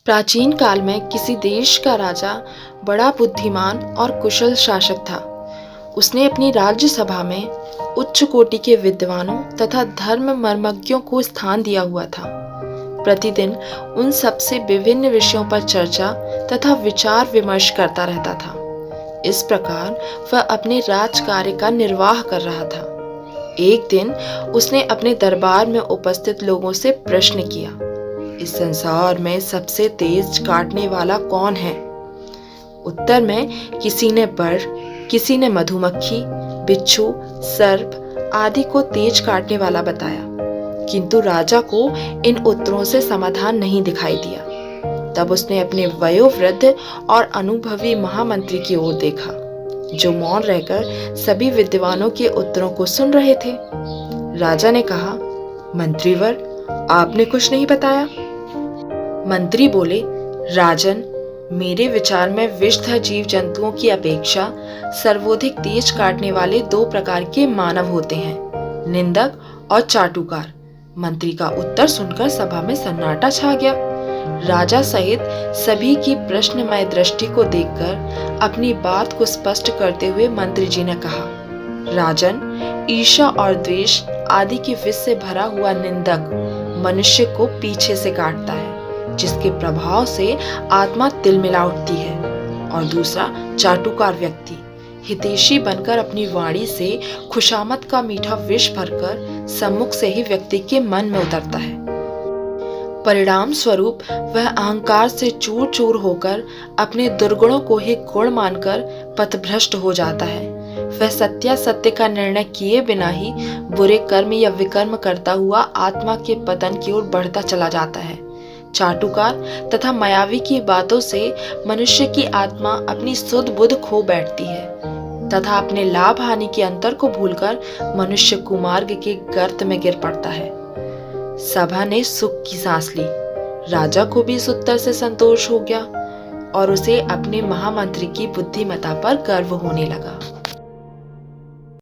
प्राचीन काल में किसी देश का राजा बड़ा बुद्धिमान और कुशल शासक था। उसने अपनी राज्य सभा में उच्च कोटि के विद्वानों तथा धर्म मर्मज्ञों को स्थान दिया हुआ था। प्रतिदिन उन सबसे विभिन्न विषयों पर चर्चा तथा विचार विमर्श करता रहता था। इस प्रकार वह अपने राज कार्य का निर्वाह कर रहा था। एक दिन उसने अपने दरबार में उपस्थित लोगों से प्रश्न किया, इस संसार में सबसे तेज काटने वाला कौन है? उत्तर में किसी ने बर्ड, किसी ने मधुमक्खी, बिच्छू, सर्प आदि को तेज काटने वाला बताया, किंतु राजा को इन उत्तरों से समाधान नहीं दिखाई दिया। तब उसने अपने वयोवृद्ध और अनुभवी महामंत्री की ओर देखा, जो मौन रहकर सभी विद्वानों के उत्तरों को सुन रहे थे। राजा ने कहा, मंत्रीवर, आपने कुछ नहीं बताया। मंत्री बोले, राजन, मेरे विचार में विषधर जीव जंतुओं की अपेक्षा सर्वाधिक तेज काटने वाले दो प्रकार के मानव होते हैं, निंदक और चाटुकार। मंत्री का उत्तर सुनकर सभा में सन्नाटा छा गया। राजा सहित सभी की प्रश्नमय दृष्टि को देखकर अपनी बात को स्पष्ट करते हुए मंत्री जी ने कहा, राजन, ईर्ष्या और द्वेष आदि की विष से भरा हुआ निंदक मनुष्य को पीछे से काटता है, जिसके प्रभाव से आत्मा तिलमिला उठती है, और दूसरा चाटुकार व्यक्ति हितैषी बनकर अपनी वाणी से खुशामद का मीठा विष भरकर सम्मुख से ही व्यक्ति के मन में उतरता है। परिणाम स्वरूप वह अहंकार से चूर चूर होकर अपने दुर्गुणों को ही गुण मानकर पथभ्रष्ट हो जाता है। वह सत्यासत्य का निर्णय किए बिना ही बुरे कर्म या विकर्म करता हुआ आत्मा के पतन की ओर बढ़ता चला जाता है। चाटुकार तथा मायावी की बातों से मनुष्य की आत्मा अपनी सुध बुध खो बैठती है तथा अपने लाभ हानि के अंतर को भूलकर मनुष्य कुमार्ग के गर्त में गिर पड़ता है। सभा ने सुख की सांस ली। राजा को भी इस उत्तर से संतोष हो गया और उसे अपने महामंत्री की बुद्धिमत्ता पर गर्व होने लगा।